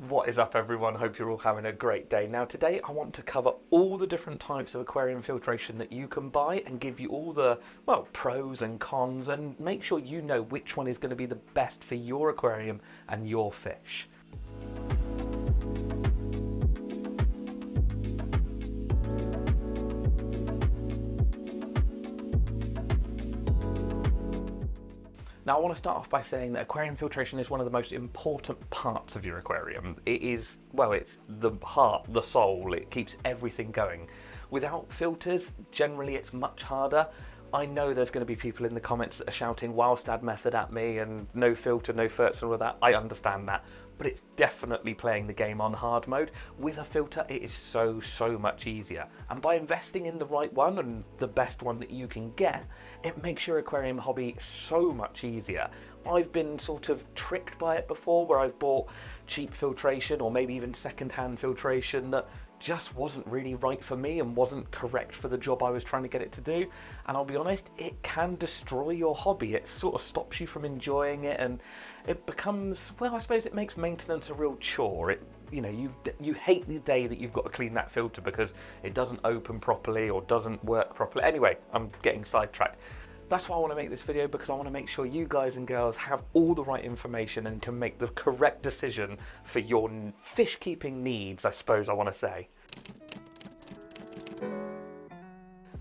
What is up, everyone? Hope you're all having a great day. Now today I want to cover all the different types of aquarium filtration that you can buy and give you all the, well, pros and cons, and make sure you know which one is going to be the best for your aquarium and your fish. Now I want to start off by saying that aquarium filtration is one of the most important parts of your aquarium. It is, well, it's the heart, the soul, it keeps everything going. Without filters, generally it's much harder. I know there's going to be people in the comments that are shouting Wildstad method at me and no filter, no filters and all of that. I understand that, but it's definitely playing the game on hard mode. With a filter, it is so much easier. And by investing in the right one and the best one that you can get, it makes your aquarium hobby so much easier. I've been sort of tricked by it before, where I've bought cheap filtration or maybe even second-hand filtration that just wasn't really right for me and wasn't correct for the job I was trying to get it to do. And I'll be honest, it can destroy your hobby. It sort of stops you from enjoying it, and it becomes, well, I suppose it makes maintenance a real chore. You hate the day that you've got to clean that filter because it doesn't open properly or doesn't work properly. Anyway, I'm getting sidetracked. That's why I want to make this video, because I want to make sure you guys and girls have all the right information and can make the correct decision for your fish keeping needs, I suppose I want to say.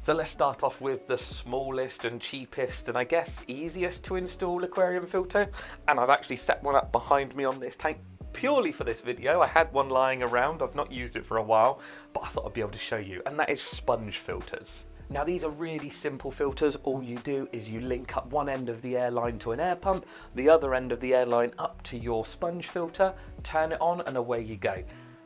So let's start off with the smallest and cheapest and I guess easiest to install aquarium filter. And I've actually set one up behind me on this tank purely for this video. I had one lying around, I've not used it for a while, but I thought I'd be able to show you, and that is sponge filters. Now these are really simple filters. All you do is you link up one end of the air line to an air pump, the other end of the air line up to your sponge filter, turn it on and away you go.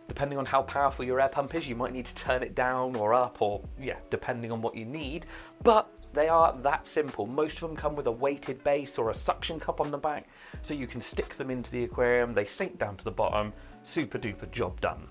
Depending on how powerful your air pump is, you might need to turn it down or up, or yeah, depending on what you need, but they are that simple. Most of them come with a weighted base or a suction cup on the back, so you can stick them into the aquarium, they sink down to the bottom, super duper job done.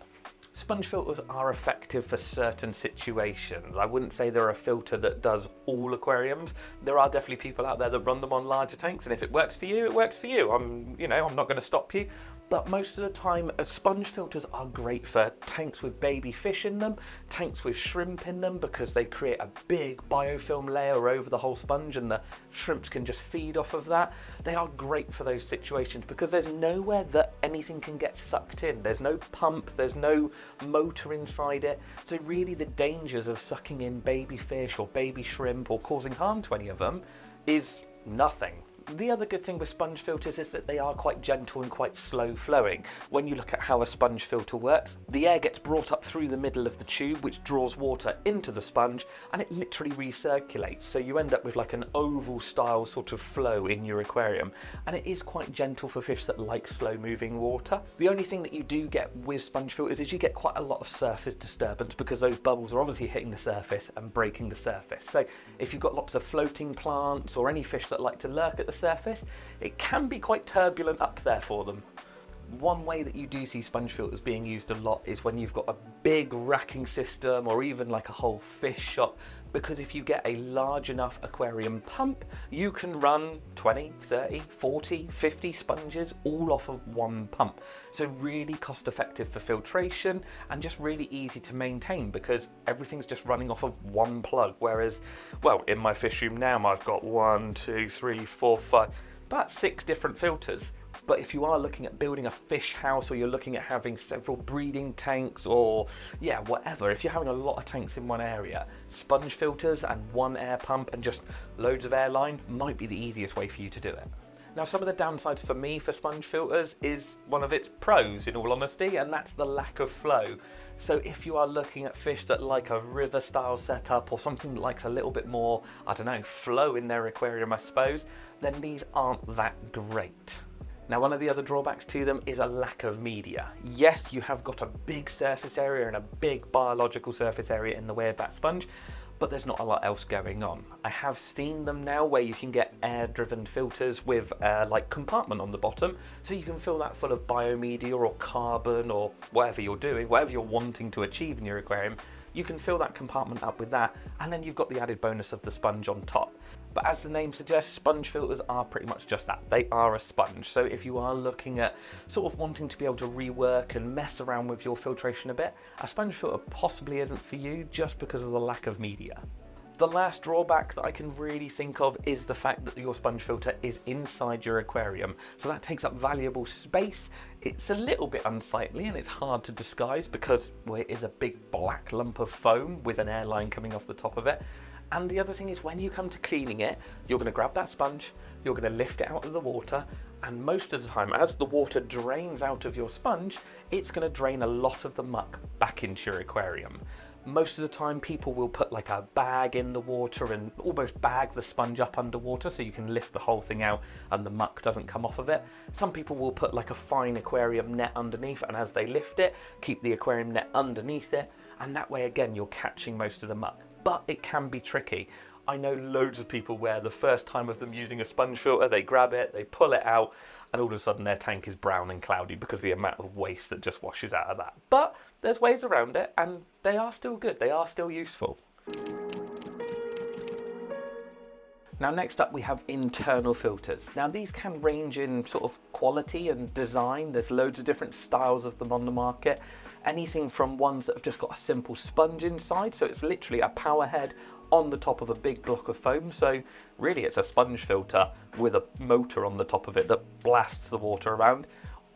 Sponge filters are effective for certain situations. I wouldn't say they're a filter that does all aquariums. There are definitely people out there that run them on larger tanks, and if it works for you, it works for you. I'm not going to stop you. But most of the time, sponge filters are great for tanks with baby fish in them, tanks with shrimp in them, because they create a big biofilm layer over the whole sponge and the shrimps can just feed off of that. They are great for those situations because there's nowhere that anything can get sucked in. There's no pump, there's no motor inside it. So really the dangers of sucking in baby fish or baby shrimp or causing harm to any of them is nothing. The other good thing with sponge filters is that they are quite gentle and quite slow flowing. When you look at how a sponge filter works, the air gets brought up through the middle of the tube, which draws water into the sponge, and it literally recirculates. So you end up with like an oval style sort of flow in your aquarium, and it is quite gentle for fish that like slow moving water. The only thing that you do get with sponge filters is you get quite a lot of surface disturbance, because those bubbles are obviously hitting the surface and breaking the surface. So if you've got lots of floating plants or any fish that like to lurk at the surface, it can be quite turbulent up there for them. One way that you do see sponge filters being used a lot is when you've got a big racking system or even like a whole fish shop, because if you get a large enough aquarium pump, you can run 20, 30, 40, 50 sponges all off of one pump. So really cost effective for filtration and just really easy to maintain because everything's just running off of one plug. Whereas, well, in my fish room now, I've got 1, 2, 3, 4, 5, about 6 different filters. But if you are looking at building a fish house, or you're looking at having several breeding tanks, or yeah, whatever, if you're having a lot of tanks in one area, sponge filters and one air pump and just loads of airline might be the easiest way for you to do it. Now, some of the downsides for me for sponge filters is one of its pros, in all honesty, and that's the lack of flow. So if you are looking at fish that like a river style setup or something that likes a little bit more, I don't know, flow in their aquarium, I suppose, then these aren't that great. Now, one of the other drawbacks to them is a lack of media. Yes, you have got a big surface area and a big biological surface area in the way of that sponge, but there's not a lot else going on. I have seen them now where you can get air-driven filters with like compartment on the bottom, so you can fill that full of biomedia or carbon or whatever you're doing, whatever you're wanting to achieve in your aquarium, you can fill that compartment up with that, and then you've got the added bonus of the sponge on top. But as the name suggests, sponge filters are pretty much just that. They are a sponge. So if you are looking at sort of wanting to be able to rework and mess around with your filtration a bit, a sponge filter possibly isn't for you just because of the lack of media. The last drawback that I can really think of is the fact that your sponge filter is inside your aquarium. So that takes up valuable space. It's a little bit unsightly and it's hard to disguise because, well, it is a big black lump of foam with an airline coming off the top of it. And the other thing is, when you come to cleaning it, you're going to grab that sponge, you're going to lift it out of the water, and most of the time, as the water drains out of your sponge, it's going to drain a lot of the muck back into your aquarium. Most of the time, people will put like a bag in the water and almost bag the sponge up underwater so you can lift the whole thing out and the muck doesn't come off of it. Some people will put like a fine aquarium net underneath, and as they lift it, keep the aquarium net underneath it, and that way again you're catching most of the muck. But it can be tricky. I know loads of people where the first time of them using a sponge filter, they grab it, they pull it out, and all of a sudden their tank is brown and cloudy because of the amount of waste that just washes out of that. But there's ways around it, and they are still good, they are still useful. Now next up we have internal filters. Now these can range in sort of quality and design. There's loads of different styles of them on the market. Anything from ones that have just got a simple sponge inside, so it's literally a power head on the top of a big block of foam. So really it's a sponge filter with a motor on the top of it that blasts the water around,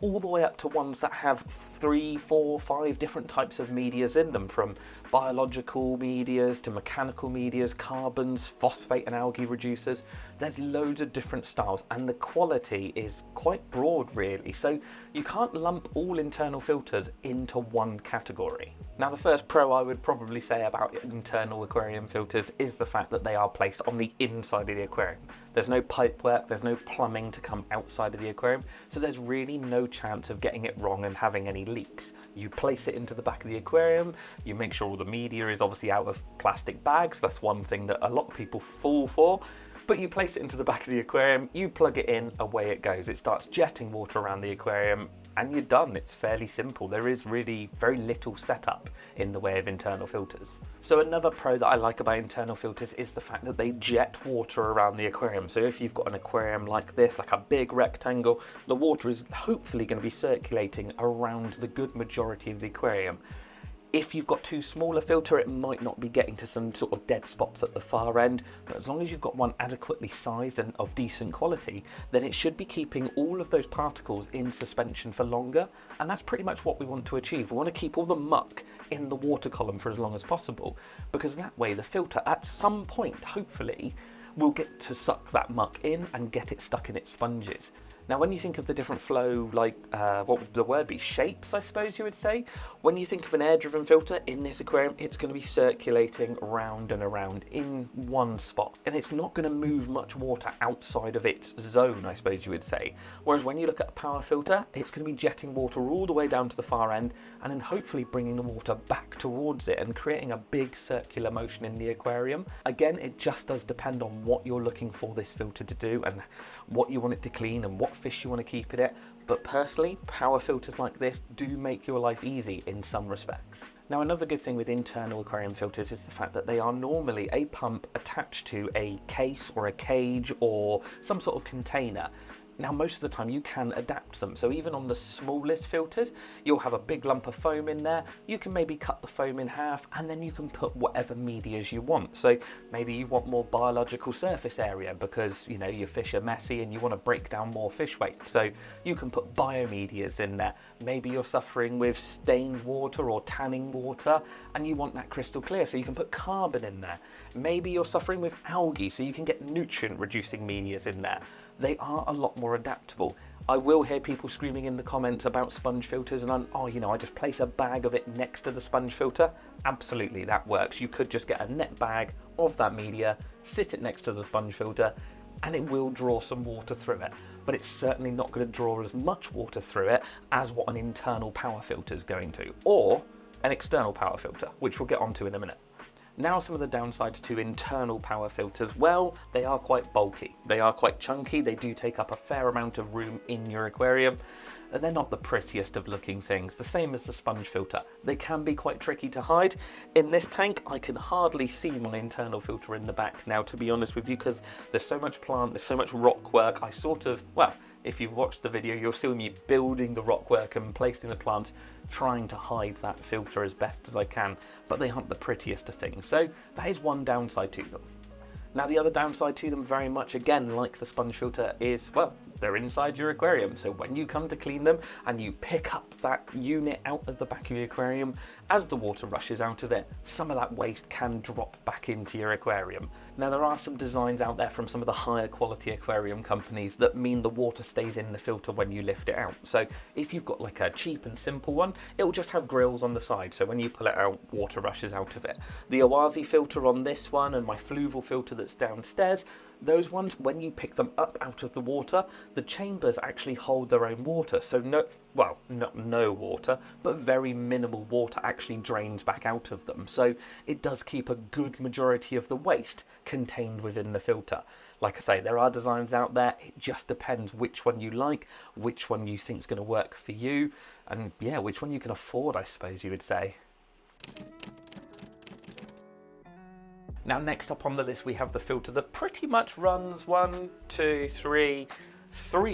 all the way up to ones that have 3, 4, 5 different types of medias in them, from biological medias to mechanical medias, carbons, phosphate and algae reducers. There's loads of different styles, and the quality is quite broad really, so you can't lump all internal filters into one category. Now the first pro I would probably say about internal aquarium filters is the fact that they are placed on the inside of the aquarium. There's no pipe work, there's no plumbing to come outside of the aquarium, so there's really no chance of getting it wrong and having any leaks. You place it into the back of the aquarium, you make sure all the media is obviously out of plastic bags. That's one thing that a lot of people fall for. But you place it into the back of the aquarium, you plug it in, away it goes. It starts jetting water around the aquarium and you're done. It's fairly simple. There is really very little setup in the way of internal filters. So another pro that I like about internal filters is the fact that they jet water around the aquarium. So if you've got an aquarium like this, like a big rectangle, the water is hopefully going to be circulating around the good majority of the aquarium. If you've got too small a filter, it might not be getting to some sort of dead spots at the far end, but as long as you've got one adequately sized and of decent quality, then it should be keeping all of those particles in suspension for longer, and that's pretty much what we want to achieve. We want to keep all the muck in the water column for as long as possible, because that way the filter at some point, hopefully, will get to suck that muck in and get it stuck in its sponges. Now, when you think of the different flow, like, what would the word be? Shapes, I suppose you would say. When you think of an air-driven filter in this aquarium, it's going to be circulating round and around in one spot. And it's not going to move much water outside of its zone, I suppose you would say. Whereas when you look at a power filter, it's going to be jetting water all the way down to the far end and then hopefully bringing the water back towards it and creating a big circular motion in the aquarium. Again, it just does depend on what you're looking for this filter to do and what you want it to clean and what fish you want to keep in it, but personally, power filters like this do make your life easy in some respects. Now, another good thing with internal aquarium filters is the fact that they are normally a pump attached to a case or a cage or some sort of container. Now, most of the time you can adapt them. So even on the smallest filters, you'll have a big lump of foam in there. You can maybe cut the foam in half and then you can put whatever medias you want. So maybe you want more biological surface area because, you know, your fish are messy and you want to break down more fish waste. So you can put biomedias in there. Maybe you're suffering with stained water or tanning water and you want that crystal clear. So you can put carbon in there. Maybe you're suffering with algae, so you can get nutrient reducing medias in there. They are a lot more adaptable. I will hear people screaming in the comments about sponge filters and I just place a bag of it next to the sponge filter. Absolutely, that works. You could just get a net bag of that media, sit it next to the sponge filter, and it will draw some water through it. But it's certainly not going to draw as much water through it as what an internal power filter is going to, or an external power filter, which we'll get onto in a minute. Now, some of the downsides to internal power filters, well, they are quite bulky. They are quite chunky. They do take up a fair amount of room in your aquarium. and they're not the prettiest of looking things, the same as the sponge filter. They can be quite tricky to hide. In this tank, I can hardly see my internal filter in the back now, to be honest with you, because there's so much plant, there's so much rock work. I sort of, well, if you've watched the video, you'll see me building the rock work and placing the plants, trying to hide that filter as best as I can, but they aren't the prettiest of things. So that is one downside to them. Now the other downside to them, very much again like the sponge filter, is, well, they're inside your aquarium. So when you come to clean them and you pick up that unit out of the back of your aquarium, as the water rushes out of it, some of that waste can drop back into your aquarium. Now there are some designs out there from some of the higher quality aquarium companies that mean the water stays in the filter when you lift it out. So if you've got like a cheap and simple one, it'll just have grills on the side, so when you pull it out, water rushes out of it. The Oazi filter on this one and my Fluval filter that's downstairs, those ones, when you pick them up out of the water, the chambers actually hold their own water. So not no water, but very minimal water actually drains back out of them. So it does keep a good majority of the waste contained within the filter. Like I say, there are designs out there. It just depends which one you like, which one you think is going to work for you, and yeah, which one you can afford, I suppose you would say. Now next up on the list we have the filter that pretty much runs 3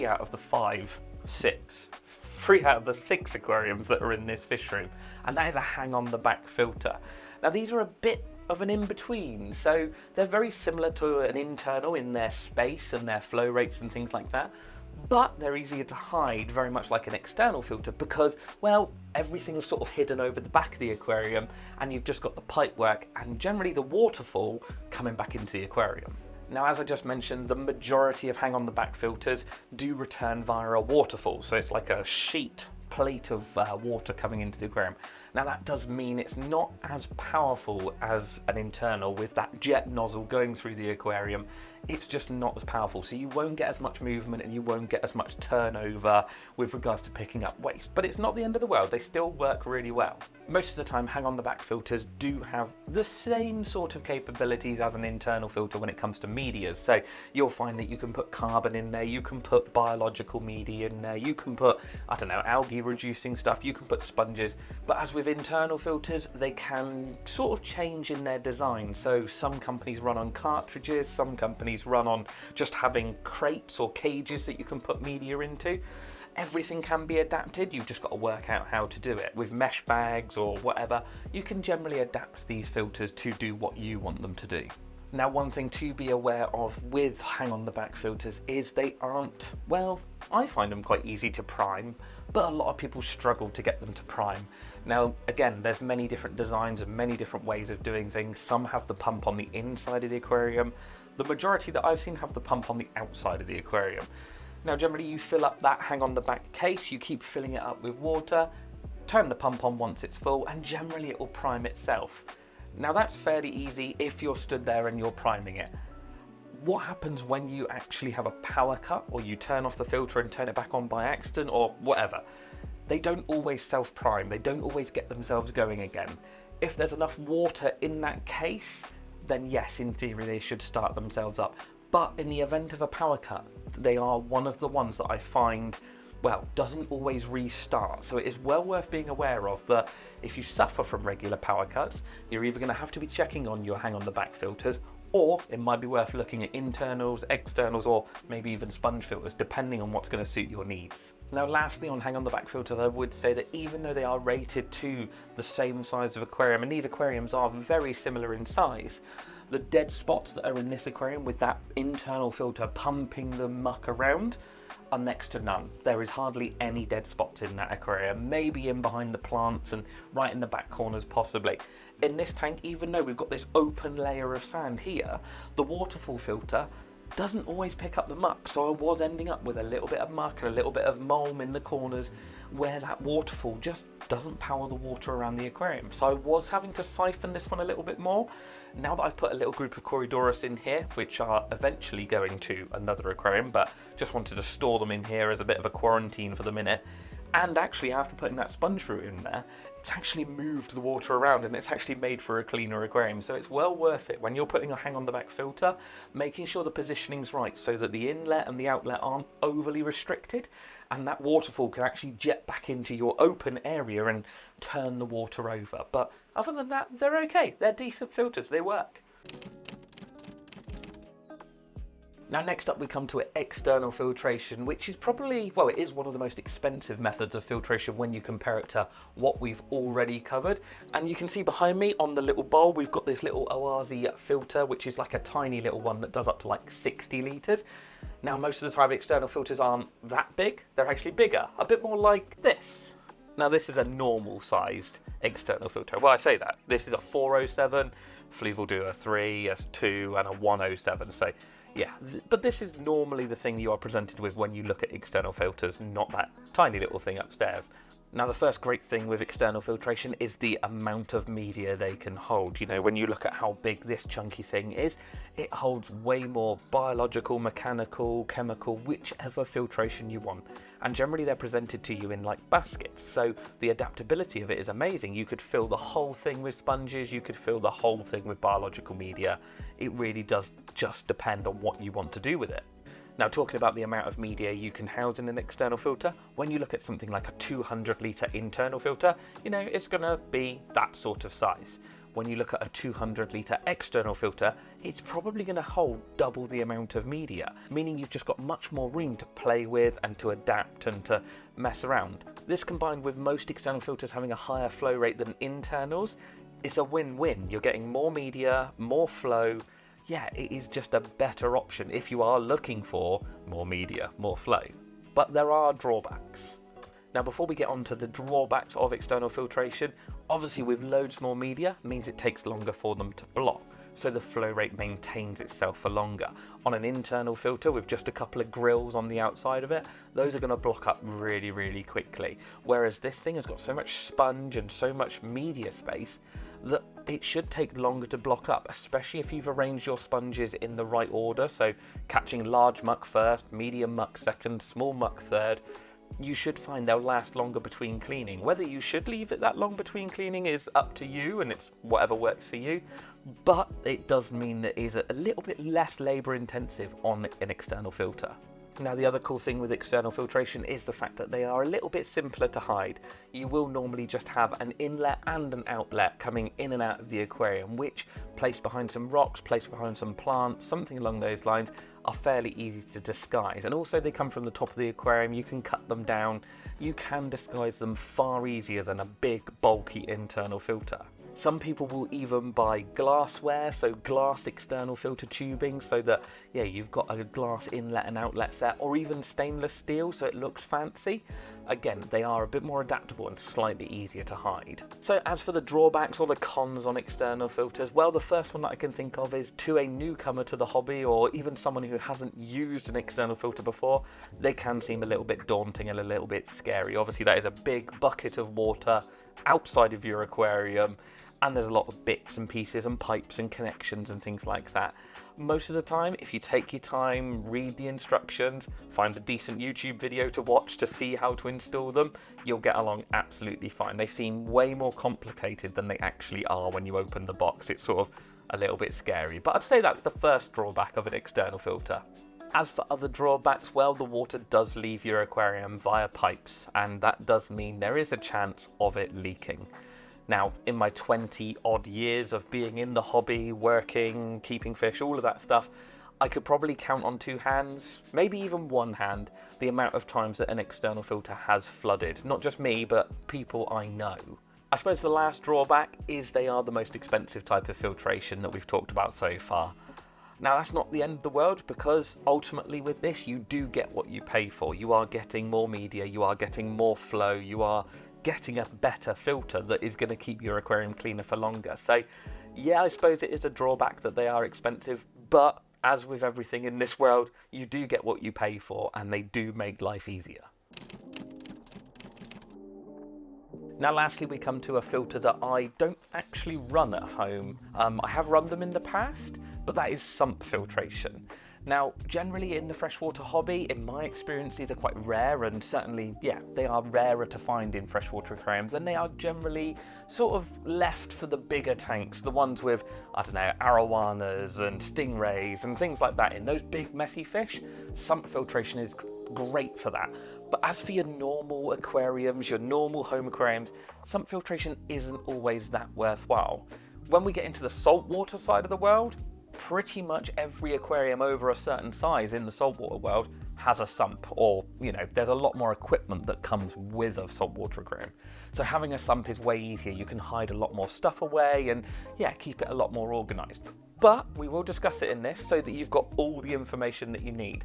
out of the 6 aquariums that are in this fish room, and that is a hang on the back filter. Now these are a bit of an in-between, so they're very similar to an internal in their space and their flow rates and things like that, but they're easier to hide, very much like an external filter, because, well, everything is sort of hidden over the back of the aquarium and you've just got the pipe work and generally the waterfall coming back into the aquarium. Now, as I just mentioned, the majority of hang on the back filters do return via a waterfall, so it's like a sheet plate of water coming into the aquarium. Now that does mean it's not as powerful as an internal with that jet nozzle going through the aquarium. It's just not as powerful, so you won't get as much movement and you won't get as much turnover with regards to picking up waste, but it's not the end of the world. They still work really well. Most of the time, hang on the back filters do have the same sort of capabilities as an internal filter when it comes to medias. So you'll find that you can put carbon in there, you can put biological media in there, you can put, I don't know, algae reducing stuff, you can put sponges, but as with internal filters, they can sort of change in their design. So some companies run on cartridges, some companies run on just having crates or cages that you can put media into. Everything can be adapted, you've just got to work out how to do it. With mesh bags or whatever, you can generally adapt these filters to do what you want them to do. Now, one thing to be aware of with hang on the back filters is they aren't, well, I find them quite easy to prime, but a lot of people struggle to get them to prime. Now, again, there's many different designs and many different ways of doing things. Some have the pump on the inside of the aquarium. The majority that I've seen have the pump on the outside of the aquarium. Now, generally you fill up that hang on the back case, you keep filling it up with water, turn the pump on once it's full, and generally it will prime itself. Now that's fairly easy if you're stood there and you're priming it. What happens when you actually have a power cut, or you turn off the filter and turn it back on by accident or whatever? They don't always self-prime, they don't always get themselves going again. If there's enough water in that case, then yes, in theory they should start themselves up. But in the event of a power cut, they are one of the ones that I find, well, doesn't always restart. So it is well worth being aware of that if you suffer from regular power cuts, you're either going to have to be checking on your hang on the back filters, or it might be worth looking at internals, externals, or maybe even sponge filters, depending on what's going to suit your needs. Now lastly, on hang on the back filters, I would say that even though they are rated to the same size of aquarium, and these aquariums are very similar in size, the dead spots that are in this aquarium with that internal filter pumping the muck around are next to none. There is hardly any dead spots in that aquarium, maybe in behind the plants and right in the back corners possibly. In this tank, even though we've got this open layer of sand here, the waterfall filter doesn't always pick up the muck, so I was ending up with a little bit of muck and a little bit of mulm in the corners where that waterfall just doesn't power the water around the aquarium. So I was having to siphon this one a little bit more. Now that I've put a little group of Corydoras in here, which are eventually going to another aquarium, but just wanted to store them in here as a bit of a quarantine for the minute, And actually, after putting that sponge root in there, it's actually moved the water around and it's actually made for a cleaner aquarium. So it's well worth it when you're putting a hang on the back filter, making sure the positioning's right so that the inlet and the outlet aren't overly restricted, and that waterfall can actually jet back into your open area and turn the water over. But other than that, they're okay. They're decent filters. They work. Now next up we come to external filtration, which is probably, well, it is one of the most expensive methods of filtration when you compare it to what we've already covered. And you can see behind me on the little bowl, we've got this little Oazi filter, which is like a tiny little one that does up to like 60 litres. Now most of the time external filters aren't that big, they're actually bigger, a bit more like this. Now this is a normal sized external filter. Well, I say that, this is a 407, Fluve will do a 3, a 2 and a 107, so yeah, but this is normally the thing you are presented with when you look at external filters, not that tiny little thing upstairs. Now the first great thing with external filtration is the amount of media they can hold. You know, when you look at how big this chunky thing is, it holds way more biological, mechanical, chemical, whichever filtration you want. And generally they're presented to you in like baskets, so the adaptability of it is amazing. You could fill the whole thing with sponges, you could fill the whole thing with biological media. It really does just depend on what you want to do with it. Now, talking about the amount of media you can house in an external filter, when you look at something like a 200 litre internal filter, you know, it's going to be that sort of size. When you look at a 200 litre external filter, it's probably going to hold double the amount of media, meaning you've just got much more room to play with and to adapt and to mess around. This, combined with most external filters having a higher flow rate than internals, it's a win-win. You're getting more media, more flow. Yeah, it is just a better option if you are looking for more media, more flow. But there are drawbacks. Now, before we get on to the drawbacks of external filtration, obviously with loads more media means it takes longer for them to block, so the flow rate maintains itself for longer. On an internal filter with just a couple of grills on the outside of it, those are going to block up really, really quickly. Whereas this thing has got so much sponge and so much media space that it should take longer to block up, especially if you've arranged your sponges in the right order. So catching large muck first, medium muck second, small muck third. You should find they'll last longer between cleaning. Whether you should leave it that long between cleaning is up to you, and it's whatever works for you. But it does mean that it is a little bit less labour intensive on an external filter. Now, the other cool thing with external filtration is the fact that they are a little bit simpler to hide. You will normally just have an inlet and an outlet coming in and out of the aquarium, which, placed behind some rocks, placed behind some plants, something along those lines, are fairly easy to disguise. And also they come from the top of the aquarium, you can cut them down, you can disguise them far easier than a big bulky internal filter. Some people will even buy glassware, so glass external filter tubing, so that, yeah, you've got a glass inlet and outlet set, or even stainless steel so it looks fancy. Again, they are a bit more adaptable and slightly easier to hide. So as for the drawbacks or the cons on external filters, well, the first one that I can think of is to a newcomer to the hobby, or even someone who hasn't used an external filter before, they can seem a little bit daunting and a little bit scary. Obviously, that is a big bucket of water outside of your aquarium, and there's a lot of bits and pieces and pipes and connections and things like that. Most of the time, if you take your time, read the instructions, find a decent YouTube video to watch to see how to install them, you'll get along absolutely fine. They seem way more complicated than they actually are when you open the box. It's sort of a little bit scary, but I'd say that's the first drawback of an external filter. As for other drawbacks, well, the water does leave your aquarium via pipes, and that does mean there is a chance of it leaking. Now, in my 20 odd years of being in the hobby, working, keeping fish, all of that stuff, I could probably count on 2 hands, maybe even 1 hand, the amount of times that an external filter has flooded. Not just me, but people I know. I suppose the last drawback is they are the most expensive type of filtration that we've talked about so far. Now, that's not the end of the world, because ultimately with this, you do get what you pay for. You are getting more media, you are getting more flow, you are getting a better filter that is going to keep your aquarium cleaner for longer. So yeah, I suppose it is a drawback that they are expensive, but as with everything in this world, you do get what you pay for, and they do make life easier. Now lastly, we come to a filter that I don't actually run at home. I have run them in the past, but that is sump filtration. Now, generally in the freshwater hobby, in my experience, these are quite rare, and certainly, yeah, they are rarer to find in freshwater aquariums, and they are generally sort of left for the bigger tanks, the ones with, I don't know, arowanas and stingrays and things like that. In those big messy fish, sump filtration is great for that. But as for your normal aquariums, your normal home aquariums, sump filtration isn't always that worthwhile. When we get into the saltwater side of the world, pretty much every aquarium over a certain size in the saltwater world has a sump, or, you know, there's a lot more equipment that comes with a saltwater aquarium. So having a sump is way easier. You can hide a lot more stuff away and, yeah, keep it a lot more organized. But we will discuss it in this so that you've got all the information that you need.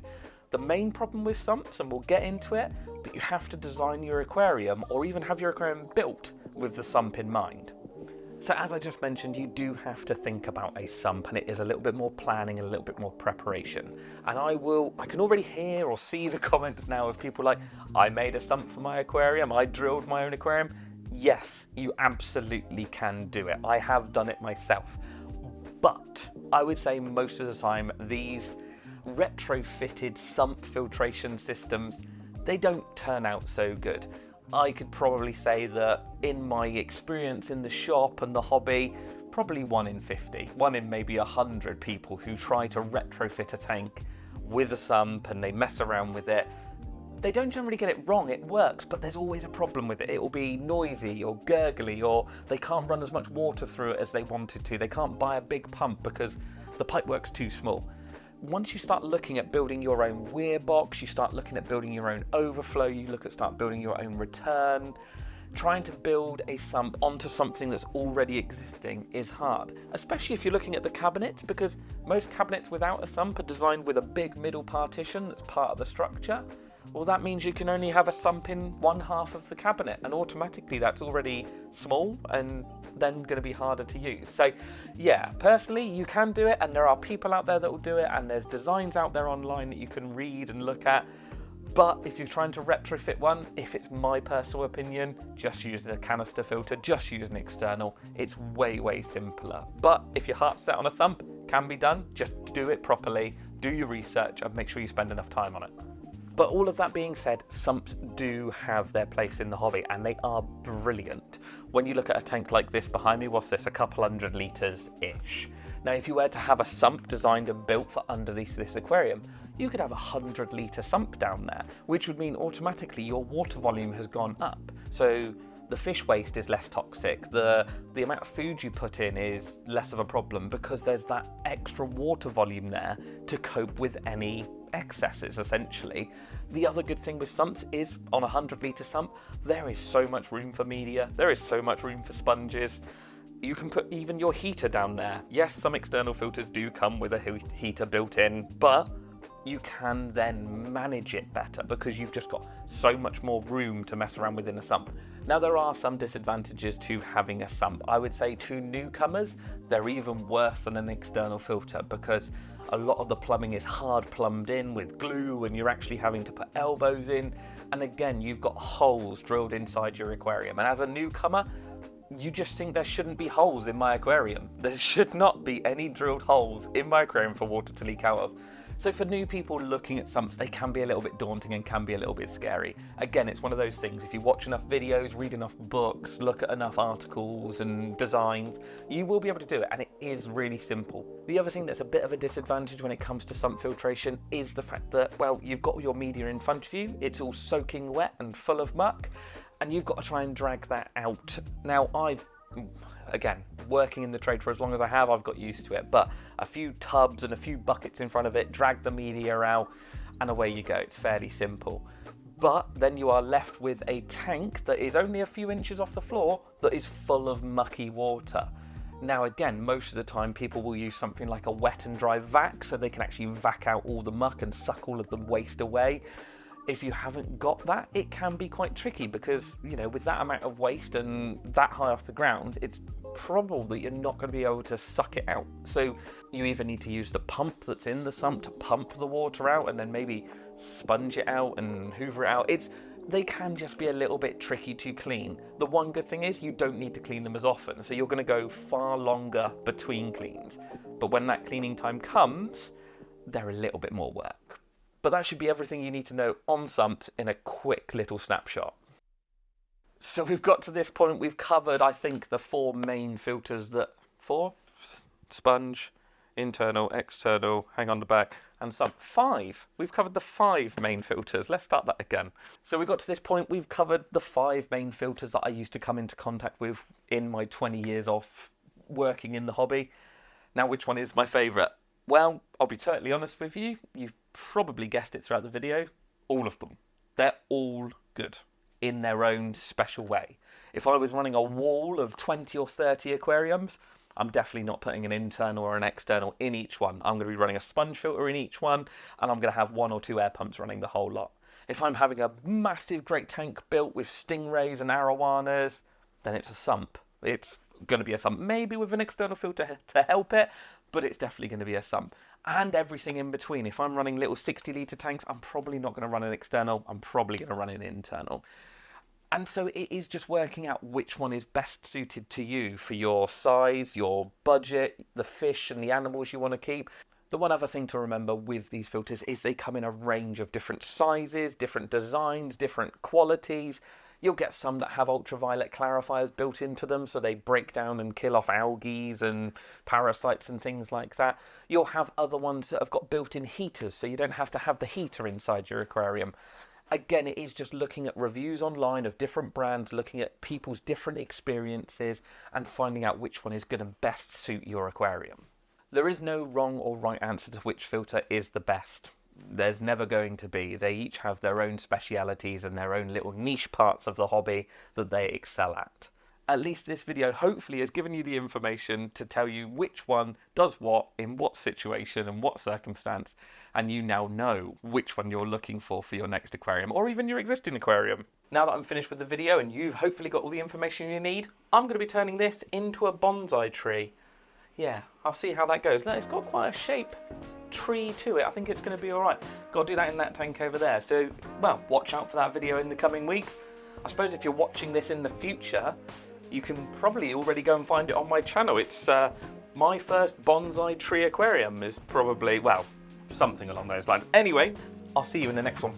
The main problem with sumps, and we'll get into it, but you have to design your aquarium or even have your aquarium built with the sump in mind. So as I just mentioned, you do have to think about a sump, and it is a little bit more planning and a little bit more preparation. And I can already hear or see the comments now of people like, I made a sump for my aquarium, I drilled my own aquarium. Yes, you absolutely can do it. I have done it myself. But I would say most of the time, these retrofitted sump filtration systems, they don't turn out so good. I could probably say that in my experience in the shop and the hobby, probably 1 in 50, 1 in maybe 100 people who try to retrofit a tank with a sump and they mess around with it. They don't generally get it wrong, it works, but there's always a problem with it. It will be noisy or gurgly, or they can't run as much water through it as they wanted to. They can't buy a big pump because the pipework's too small. Once you start looking at building your own weir box, you start looking at building your own overflow, you start building your own return. Trying to build a sump onto something that's already existing is hard, especially if you're looking at the cabinets, because most cabinets without a sump are designed with a big middle partition that's part of the structure. Well, that means you can only have a sump in one half of the cabinet, and automatically that's already small and then going to be harder to use. So yeah, personally, you can do it, and there are people out there that will do it, and there's designs out there online that you can read and look at. But if you're trying to retrofit one, if it's my personal opinion, just use a canister filter, just use an external. It's way, way simpler. But if your heart's set on a sump, can be done. Just do it properly, do your research, and make sure you spend enough time on it. But all of that being said, sumps do have their place in the hobby, and they are brilliant. When you look at a tank like this behind me, what's this, a couple 100 litres-ish. Now, if you were to have a sump designed and built for underneath this aquarium, you could have a 100-litre sump down there, which would mean automatically your water volume has gone up. So the fish waste is less toxic, the amount of food you put in is less of a problem because there's that extra water volume there to cope with any excesses, essentially. The other good thing with sumps is on a 100-litre sump, there is so much room for media, there is so much room for sponges. You can put even your heater down there. Yes, some external filters do come with a heater built in, but you can then manage it better because you've just got so much more room to mess around within a sump. Now, there are some disadvantages to having a sump. I would say to newcomers, they're even worse than an external filter because a lot of the plumbing is hard plumbed in with glue and you're actually having to put elbows in. And again, you've got holes drilled inside your aquarium. And as a newcomer, you just think there shouldn't be holes in my aquarium. There should not be any drilled holes in my aquarium for water to leak out of. So for new people looking at sumps, they can be a little bit daunting and can be a little bit scary. Again, it's one of those things, if you watch enough videos, read enough books, look at enough articles and designs, you will be able to do it, and it is really simple. The other thing that's a bit of a disadvantage when it comes to sump filtration is the fact that, well, you've got your media in front of you, it's all soaking wet and full of muck, and you've got to try and drag that out. Now, again, working in the trade for as long as I have, I've got used to it, but a few tubs and a few buckets in front of it, drag the media out, and away you go. It's fairly simple. But then you are left with a tank that is only a few inches off the floor that is full of mucky water. Now, again, most of the time people will use something like a wet and dry vac so they can actually vac out all the muck and suck all of the waste away. If you haven't got that, it can be quite tricky because, you know, with that amount of waste and that high off the ground, it's probable that you're not going to be able to suck it out. So you either need to use the pump that's in the sump to pump the water out and then maybe sponge it out and hoover it out. They can just be a little bit tricky to clean. The one good thing is you don't need to clean them as often, so you're going to go far longer between cleans. But when that cleaning time comes, they're a little bit more work. But that should be everything you need to know on Sump in a quick little snapshot. So we've got to this point, we've covered, I think, the 4 main filters sponge, internal, external, hang on the back, and Sump. 5. We've covered the 5 main filters. Let's start that again. So we got to this point, we've covered the 5 main filters that I used to come into contact with in my 20 years of working in the hobby. Now, which one is my favourite? Well, I'll be totally honest with you. You've probably guessed it throughout the video. All of them. They're all good in their own special way. If I was running a wall of 20 or 30 aquariums, I'm definitely not putting an internal or an external in each one. I'm going to be running a sponge filter in each one, and I'm going to have 1 or 2 air pumps running the whole lot. If I'm having a massive great tank built with stingrays and arowanas, then it's a Sump. It's going to be a Sump, maybe with an external filter to help it, but it's definitely going to be a Sump. And everything in between. If I'm running little 60-litre tanks, I'm probably not going to run an external. I'm probably going to run an internal. And so it is just working out which one is best suited to you for your size, your budget, the fish and the animals you want to keep. The one other thing to remember with these filters is they come in a range of different sizes, different designs, different qualities. You'll get some that have ultraviolet clarifiers built into them, so they break down and kill off algae and parasites and things like that. You'll have other ones that have got built-in heaters, so you don't have to have the heater inside your aquarium. Again, it is just looking at reviews online of different brands, looking at people's different experiences and finding out which one is going to best suit your aquarium. There is no wrong or right answer to which filter is the best. There's never going to be. They each have their own specialities and their own little niche parts of the hobby that they excel at. At least this video hopefully has given you the information to tell you which one does what, in what situation and what circumstance, and you now know which one you're looking for your next aquarium, or even your existing aquarium. Now that I'm finished with the video and you've hopefully got all the information you need, I'm going to be turning this into a bonsai tree. Yeah, I'll see how that goes. Look, it's got quite a shape tree to it. I think it's going to be alright. Got to do that in that tank over there. So, well, watch out for that video in the coming weeks. I suppose if you're watching this in the future, you can probably already go and find it on my channel. It's my first bonsai tree aquarium is probably, well, something along those lines. Anyway, I'll see you in the next one.